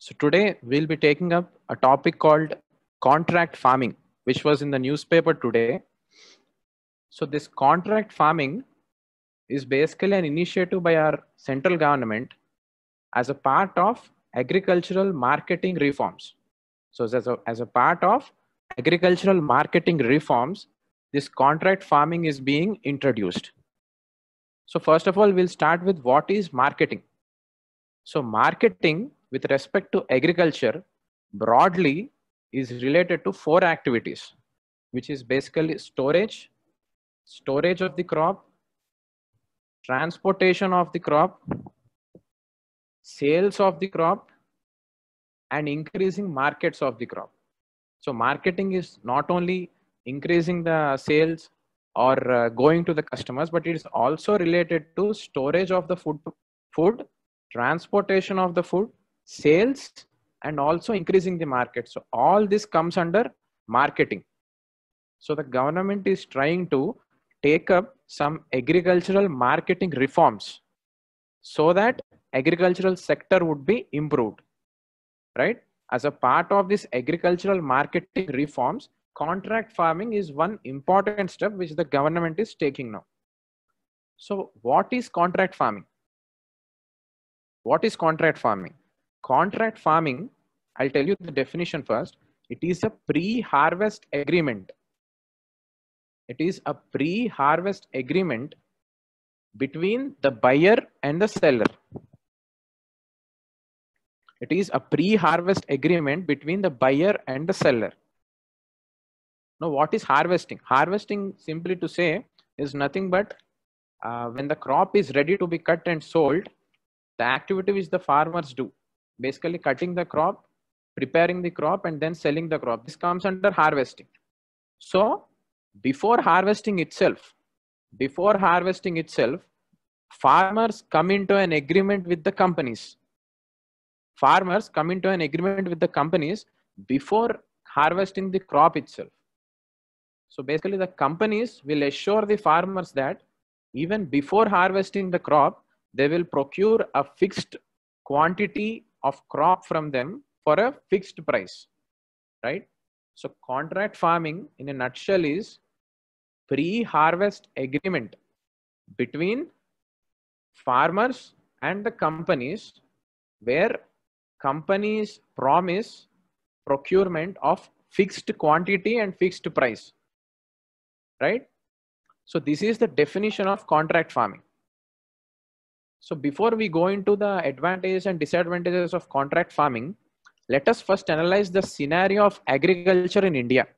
So today we'll be taking up a topic called contract farming, which was in the newspaper today. So this contract farming is basically an initiative by our central government as a part of agricultural marketing reforms. So as a part of agricultural marketing reforms, this contract farming is being introduced. So first of all, we'll start with what is marketing. So marketing with respect to agriculture broadly is related to four activities, which is basically storage of the crop, transportation of the crop, sales of the crop, and increasing markets of the crop. So marketing is not only increasing the sales or going to the customers, but it is also related to storage of the food, transportation of the food, sales, and also increasing the market. So all this comes under marketing. So the government is trying to take up some agricultural marketing reforms so that agricultural sector would be improved, right? As a part of this agricultural marketing reforms, contract farming is one important step which the government is taking now. So what is contract farming? What is contract farming? Contract farming, I'll tell you the definition first. It is a pre-harvest agreement. It is a pre-harvest agreement between the buyer and the seller. It is a pre-harvest agreement between the buyer and the seller. Now, what is harvesting? Harvesting, simply to say, is nothing but when the crop is ready to be cut and sold, the activity which the farmers do, basically cutting the crop, preparing the crop, and then selling the crop. This comes under harvesting. So, before harvesting itself, farmers come into an agreement with the companies. Farmers come into an agreement with the companies before harvesting the crop itself. So basically the companies will assure the farmers that even before harvesting the crop, they will procure a fixed quantity of crop from them for a fixed price, right? So contract farming in a nutshell is pre-harvest agreement between farmers and the companies, where companies promise procurement of fixed quantity and fixed price, right? So this is the definition of contract farming. So before we go into the advantages and disadvantages of contract farming, let us first analyze the scenario of agriculture in India.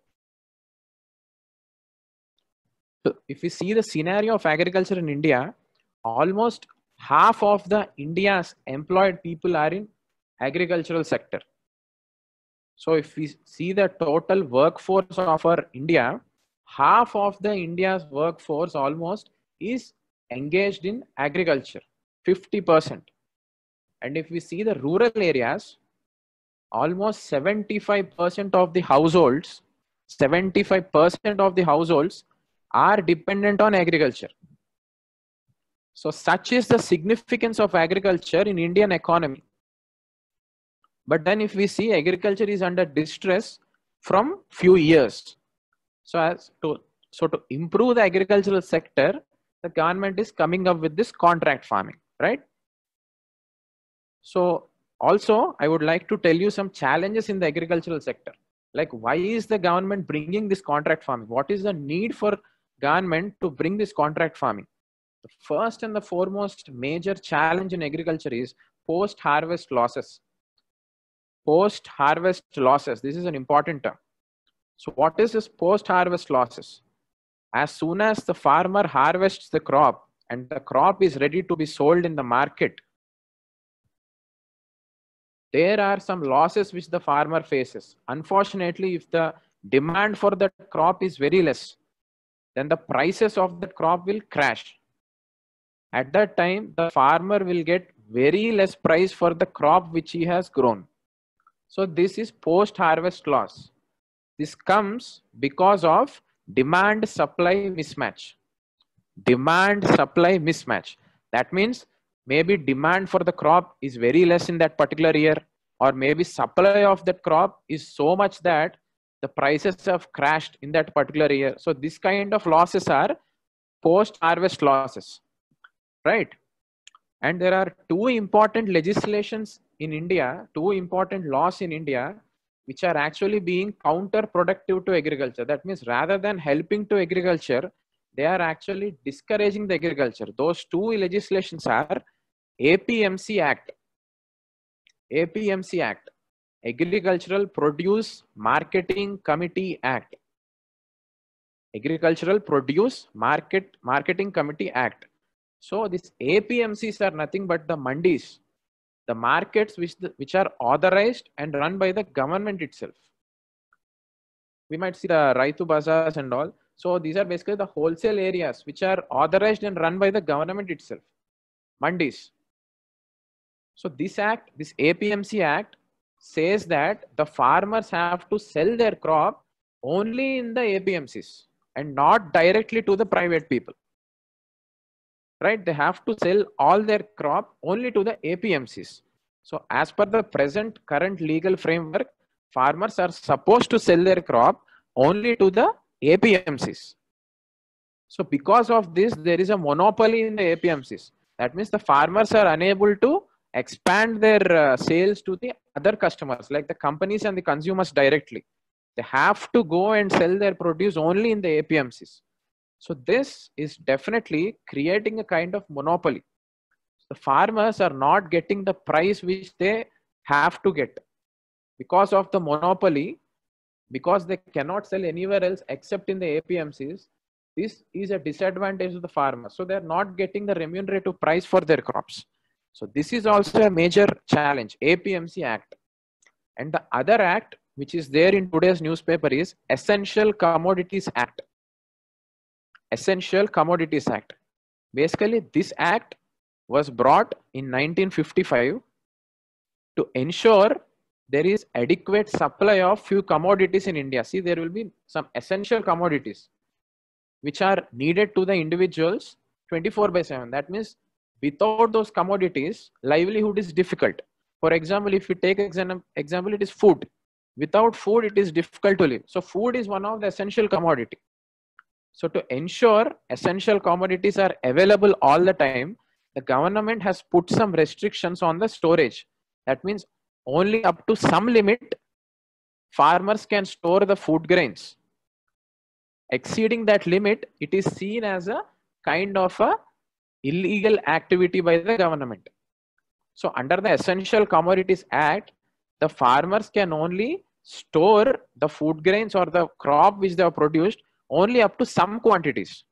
So if we see the scenario of agriculture in India, almost half of the India's employed people are in agricultural sector. So if we see the total workforce of our India, half of the India's workforce almost is engaged in agriculture, 50%. And if we see the rural areas, almost 75% of the households, 75% of the households are dependent on agriculture. So such is the significance of agriculture in Indian economy. But then if we see, agriculture is under distress from few years. So to improve the agricultural sector, the government is coming up with this contract farming, right? So also I would like to tell you some challenges in the agricultural sector. Like, why is the government bringing this contract farming? What is the need for government to bring this contract farming? The first and the foremost major challenge in agriculture is post-harvest losses. Post-harvest losses. This is an important term. So what is this post-harvest losses? As soon as the farmer harvests the crop and the crop is ready to be sold in the market, there are some losses which the farmer faces. Unfortunately, if the demand for the crop is very less, then the prices of the crop will crash. At that time, the farmer will get very less price for the crop which he has grown. So this is post-harvest loss. This comes because of demand-supply mismatch. Demand-supply mismatch. That means maybe demand for the crop is very less in that particular year, or maybe supply of that crop is so much that the prices have crashed in that particular year. So this kind of losses are post harvest losses, right? And there are two important legislations in India, two important laws in India, which are actually being counterproductive to agriculture. That means rather than helping to agriculture, they are actually discouraging the agriculture. Those two legislations are APMC Act, APMC Act, Agricultural Produce Marketing Committee Act, Agricultural Produce Marketing Committee Act. So these APMCs are nothing but the mandis, the markets which are authorized and run by the government itself. We might see the Raitu Bazaars and all. So these are basically the wholesale areas which are authorized and run by the government itself, mandis. So this act, this APMC Act says that the farmers have to sell their crop only in the APMCs and not directly to the private people. Right? They have to sell all their crop only to the APMCs. So as per the current legal framework, farmers are supposed to sell their crop only to the APMCs. So because of this, there is a monopoly in the APMCs. That means the farmers are unable to expand their sales to the other customers, like the companies and the consumers directly. They have to go and sell their produce only in the APMCs. So this is definitely creating a kind of monopoly. The farmers are not getting the price which they have to get because of the monopoly, because they cannot sell anywhere else except in the APMCs. This is a disadvantage of the farmers. So they're not getting the remunerative price for their crops. So this is also a major challenge, APMC Act. And the other act which is there in today's newspaper is Essential Commodities Act. Essential Commodities Act. Basically, this act was brought in 1955 to ensure there is adequate supply of few commodities in India. See, there will be some essential commodities which are needed to the individuals 24/7. That means without those commodities, livelihood is difficult. For example, if we take example, it is food. Without food, it is difficult to live. So food is one of the essential commodity. So to ensure essential commodities are available all the time, the government has put some restrictions on the storage. That means only up to some limit, farmers can store the food grains. Exceeding that limit, it is seen as a kind of a illegal activity by the government. So under the Essential Commodities Act, the farmers can only store the food grains or the crop which they have produced only up to some quantities.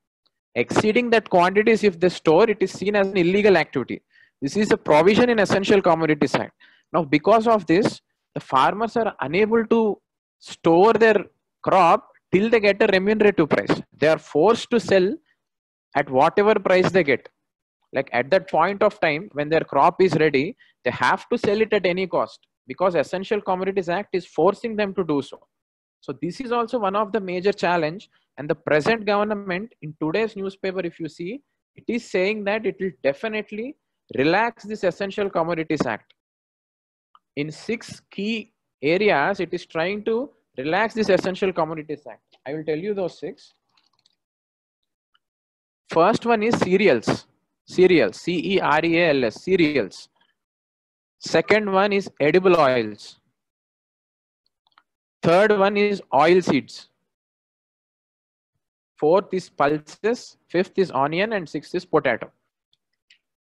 Exceeding that quantities, if they store, it is seen as an illegal activity. This is a provision in Essential Commodities Act. Now, because of this, the farmers are unable to store their crop till they get a remunerative price. They are forced to sell at whatever price they get. Like at that point of time, when their crop is ready, they have to sell it at any cost because Essential Commodities Act is forcing them to do so. So this is also one of the major challenge, and the present government in today's newspaper, if you see, it is saying that it will definitely relax this Essential Commodities Act. In 6 key areas, it is trying to relax this Essential Commodities Act. I will tell you those 6. First one is cereals. Cereals, C-E-R-E-A-L-S, cereals. Second one is edible oils. Third one is oil seeds. Fourth is pulses. Fifth is onion, and sixth is potato.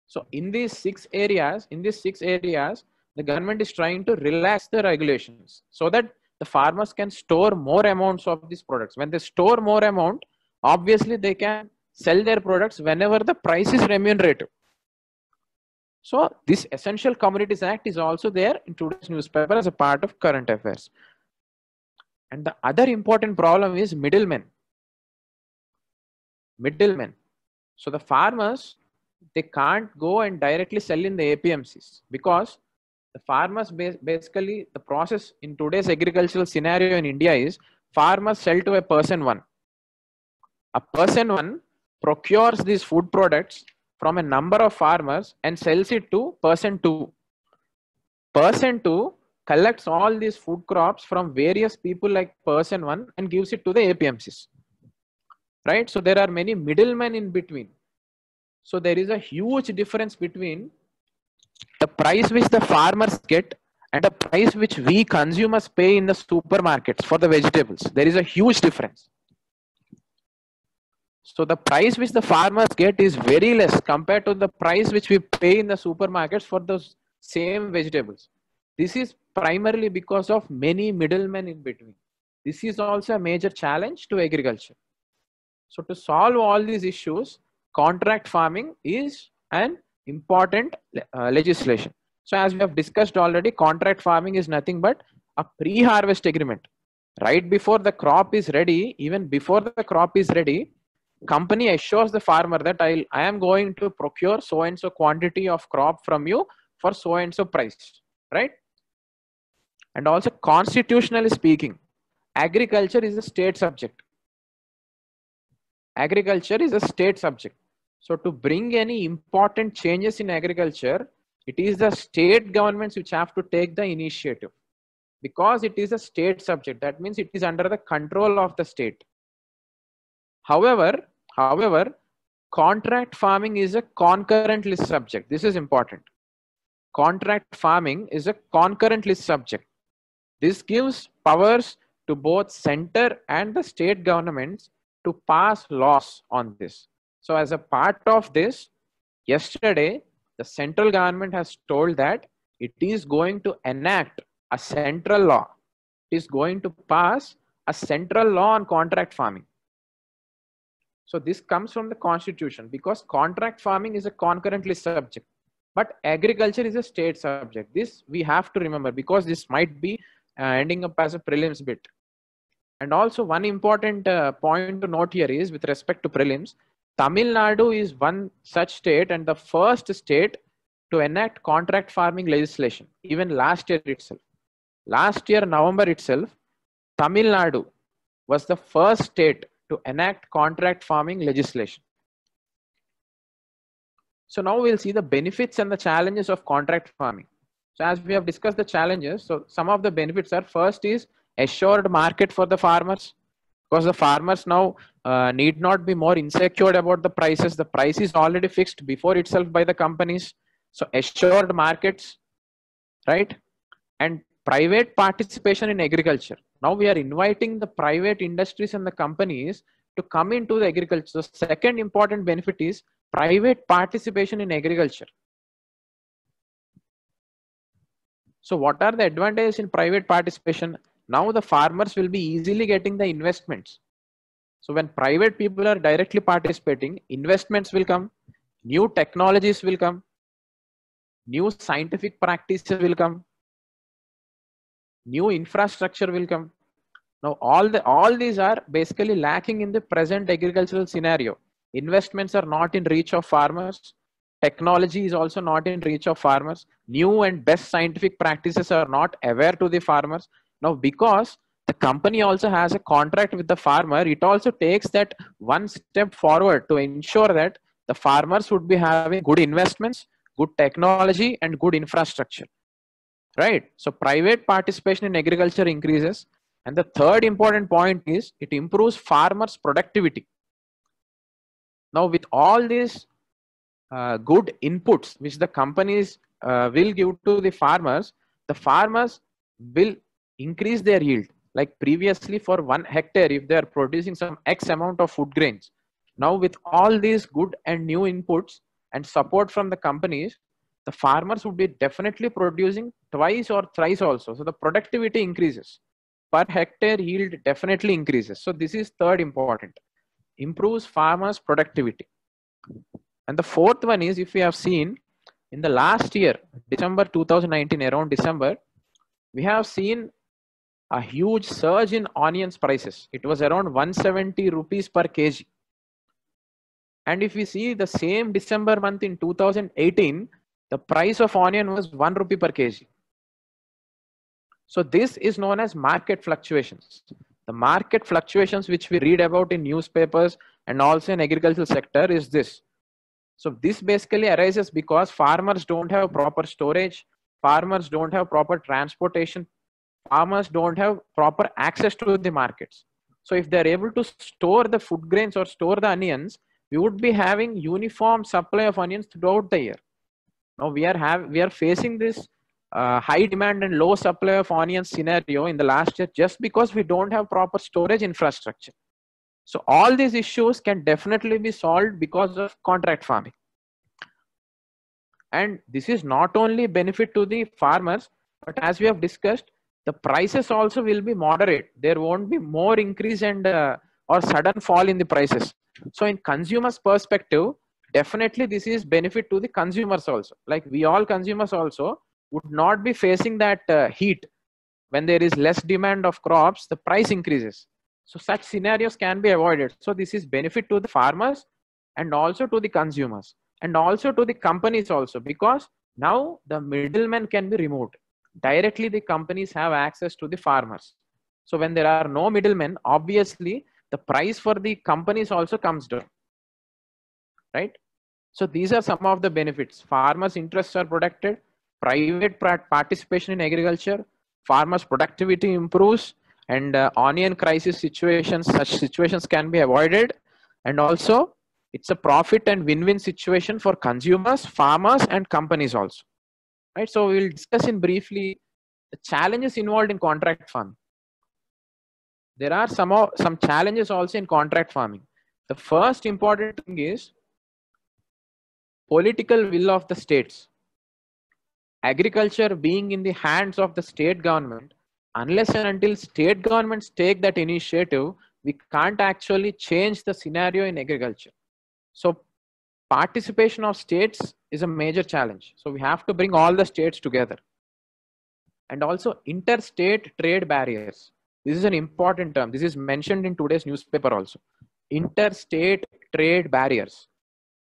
So in these 6 areas, the government is trying to relax the regulations so that the farmers can store more amounts of these products. When they store more amount, obviously they can sell their products whenever the price is remunerative. So this Essential Commodities Act is also there in today's newspaper as a part of current affairs. And the other important problem is middlemen. Middlemen. So the farmers, they can't go and directly sell in the APMCs because the farmers basically, the process in today's agricultural scenario in India is farmers sell to a person one. A person one procures these food products from a number of farmers and sells it to person two. Person two collects all these food crops from various people like person one and gives it to the APMCs, right? So there are many middlemen in between. So there is a huge difference between the price which the farmers get and the price which we consumers pay in the supermarkets for the vegetables. There is a huge difference. So the price which the farmers get is very less compared to the price which we pay in the supermarkets for those same vegetables. This is primarily because of many middlemen in between. This is also a major challenge to agriculture. So to solve all these issues, contract farming is an important legislation. So as we have discussed already, contract farming is nothing but a pre-harvest agreement. Right before the crop is ready, even before the crop is ready, company assures the farmer that I am going to procure so and so quantity of crop from you for so and so price, right? And also, constitutionally speaking, agriculture is a state subject. Agriculture is a state subject. So to bring any important changes in agriculture, it is the state governments which have to take the initiative, because it is a state subject. That means it is under the control of the state. However, contract farming is a concurrent list subject. This is important. Contract farming is a concurrent list subject. This gives powers to both center and the state governments to pass laws on this. So as a part of this, yesterday, the central government has told that it is going to enact a central law. It is going to pass a central law on contract farming. So this comes from the constitution, because contract farming is a concurrent list subject, but agriculture is a state subject. This we have to remember, because this might be ending up as a prelims bit. And also one important point to note here is, with respect to prelims, Tamil Nadu is one such state and the first state to enact contract farming legislation. Even last year itself, last year November itself, Tamil Nadu was the first state to enact contract farming legislation. So now we'll see the benefits and the challenges of contract farming. So as we have discussed the challenges, so some of the benefits are, first is assured market for the farmers, because the farmers now need not be more insecure about the prices. The price is already fixed before itself by the companies. So assured markets, right? And private participation in agriculture. Now we are inviting the private industries and the companies to come into the agriculture. The second important benefit is private participation in agriculture. So what are the advantages in private participation? Now the farmers will be easily getting the investments. So when private people are directly participating, investments will come, new technologies will come, new scientific practices will come, new infrastructure will come. Now all these are basically lacking in the present agricultural scenario. Investments are not in reach of farmers. Technology is also not in reach of farmers. New and best scientific practices are not aware to the farmers. Now, because the company also has a contract with the farmer, it also takes that one step forward to ensure that the farmers would be having good investments, good technology, and good infrastructure. Right? So private participation in agriculture increases. And the third important point is it improves farmers' productivity. Now, with all these good inputs which the companies will give to the farmers will increase their yield. Like previously, for 1 hectare, if they are producing some X amount of food grains, now with all these good and new inputs and support from the companies, the farmers would be definitely producing twice or thrice also. So the productivity increases. Per hectare yield definitely increases. So this is third important. Improves farmers' productivity. And the fourth one is, if we have seen in the last year, December 2019, around December, we have seen a huge surge in onions prices. It was around 170 rupees per kg. And if we see the same December month in 2018, the price of onion was 1 rupee per kg. So this is known as market fluctuations. The market fluctuations which we read about in newspapers and also in agricultural sector is this. So this basically arises because farmers don't have proper storage, farmers don't have proper transportation, farmers don't have proper access to the markets. So if they're able to store the food grains or store the onions, we would be having uniform supply of onions throughout the year. Now we are facing this high demand and low supply of onions scenario in the last year just because we don't have proper storage infrastructure. So all these issues can definitely be solved because of contract farming. And this is not only benefit to the farmers, but as we have discussed, the prices also will be moderate. There won't be more increase and or sudden fall in the prices. So in consumers perspective, definitely this is benefit to the consumers also. Like we all consumers also would not be facing that heat. When there is less demand of crops, the price increases. So such scenarios can be avoided. So this is benefit to the farmers and also to the consumers and also to the companies also, because now the middlemen can be removed. Directly the companies have access to the farmers. So when there are no middlemen, obviously the price for the companies also comes down, right? So these are some of the benefits. Farmers' interests are protected, private participation in agriculture, farmers' productivity improves, and onion crisis situations, such situations can be avoided. And also it's a profit and win-win situation for consumers, farmers, and companies also, right? So we will discuss in briefly the challenges involved in contract farming. There are some challenges also in contract farming. The first important thing is political will of the states. Agriculture being in the hands of the state government, unless and until state governments take that initiative, we can't actually change the scenario in agriculture. So participation of states is a major challenge. So we have to bring all the states together. And also interstate trade barriers. This is an important term. This is mentioned in today's newspaper also. Interstate trade barriers.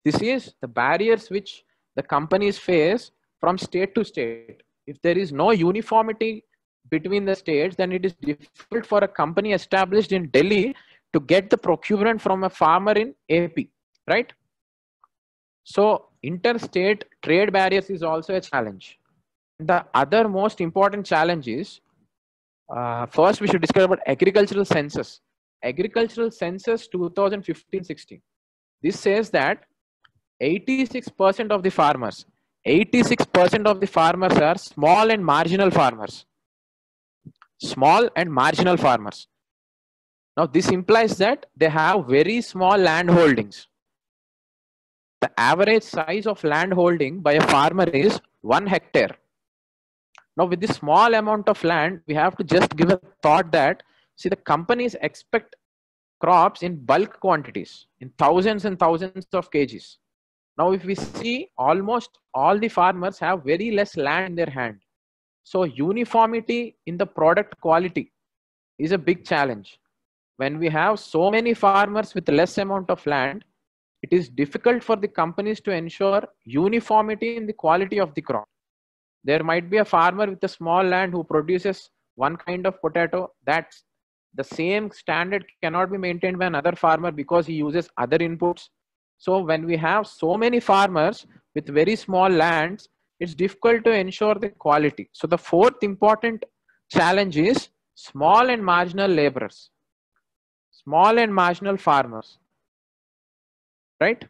This is the barriers which the companies face from state to state. If there is no uniformity between the states, then it is difficult for a company established in Delhi to get the procurement from a farmer in AP, right? So interstate trade barriers is also a challenge. The other most important challenge is, first we should discuss about agricultural census. Agricultural census 2015-16. This says that 86% of the farmers, 86% of the farmers are small and marginal farmers. Small and marginal farmers. Now this implies that they have very small land holdings. The average size of land holding by a farmer is 1 hectare. Now with this small amount of land, we have to just give a thought that, see, the companies expect crops in bulk quantities, in thousands and thousands of kgs. Now if we see, almost all the farmers have very less land in their hand. So uniformity in the product quality is a big challenge. When we have so many farmers with less amount of land, it is difficult for the companies to ensure uniformity in the quality of the crop. There might be a farmer with a small land who produces one kind of potato. That's the same standard cannot be maintained by another farmer because he uses other inputs. So when we have so many farmers with very small lands, it's difficult to ensure the quality. So the fourth important challenge is small and marginal laborers, small and marginal farmers, right?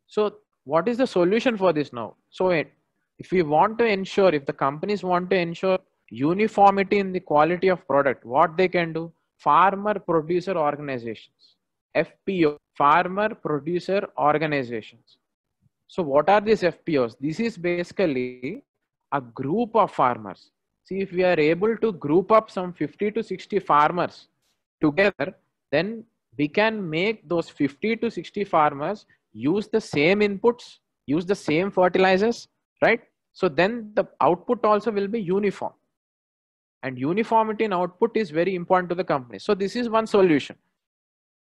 So what is the solution for this now? So if we want to ensure, if the companies want to ensure uniformity in the quality of product, what they can do? Farmer producer organizations, FPO, farmer producer organizations. So what are these FPOs? This is basically a group of farmers. See, if we are able to group up some 50 to 60 farmers together, then we can make those 50 to 60 farmers use the same inputs, use the same fertilizers, right? So then the output also will be uniform. And uniformity in output is very important to the company. So this is one solution.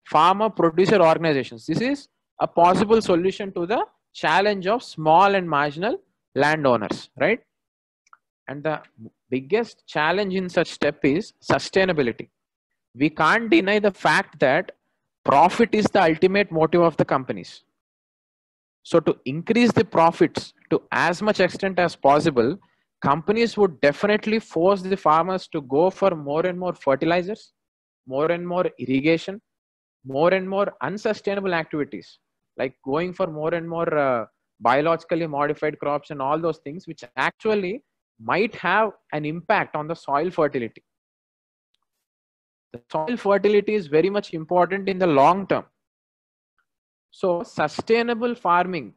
Farmer producer organizations. This is a possible solution to the challenge of small and marginal landowners, right? And the biggest challenge in such step is sustainability. We can't deny the fact that profit is the ultimate motive of the companies. So to increase the profits to as much extent as possible, companies would definitely force the farmers to go for more and more fertilizers, more and more irrigation, more and more unsustainable activities, like going for more and more biologically modified crops and all those things, which actually might have an impact on the soil fertility. The soil fertility is very much important in the long term. So sustainable farming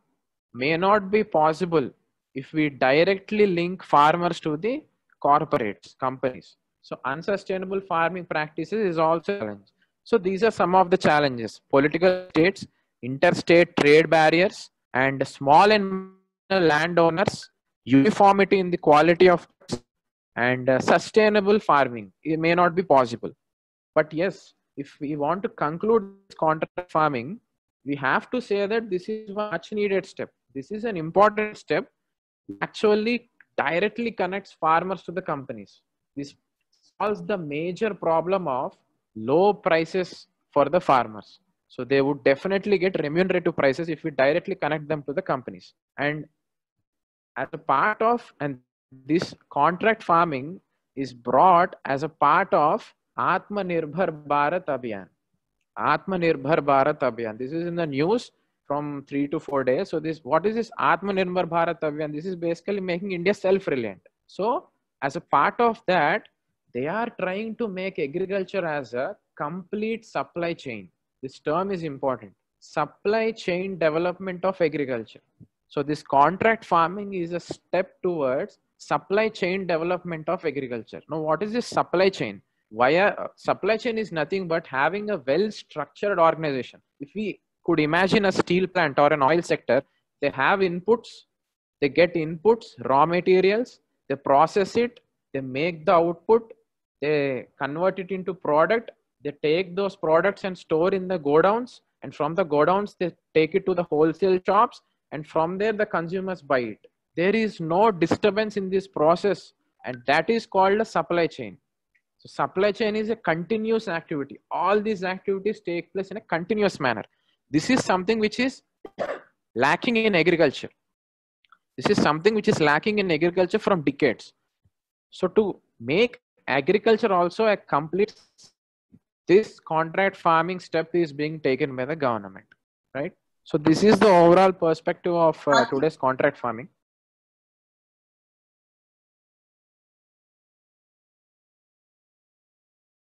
may not be possible if we directly link farmers to the corporates, companies. So unsustainable farming practices is also a challenge. So these are some of the challenges: political states, interstate trade barriers, and small and landowners, uniformity in the quality of and sustainable farming. It may not be possible. But yes, if we want to conclude this contract farming, we have to say that this is one much needed step. This is an important step. Actually directly connects farmers to the companies. This solves the major problem of low prices for the farmers. So they would definitely get remunerative prices if we directly connect them to the companies. And as a part of, and this contract farming is brought as a part of Atmanirbhar Bharat Abhiyan. Atmanirbhar Bharat Abhiyan. This is in the news from 3 to 4 days. So this, what is this Atmanirbhar Bharat Abhiyan? This is basically making India self-reliant. So as a part of that, they are trying to make agriculture as a complete supply chain. This term is important. Supply chain development of agriculture. So this contract farming is a step towards supply chain development of agriculture. Now, what is this supply chain? Supply chain is nothing but having a well-structured organization. If we could imagine a steel plant or an oil sector, they have inputs, they get inputs, raw materials, they process it, they make the output, they convert it into product, they take those products and store in the godowns, and from the godowns, they take it to the wholesale shops, and from there, the consumers buy it. There is no disturbance in this process, and that is called a supply chain. So supply chain is a continuous activity. All these activities take place in a continuous manner. This is something which is lacking in agriculture. This is something which is lacking in agriculture from decades. So to make agriculture also a complete, this contract farming step is being taken by the government, right? So this is the overall perspective of today's contract farming.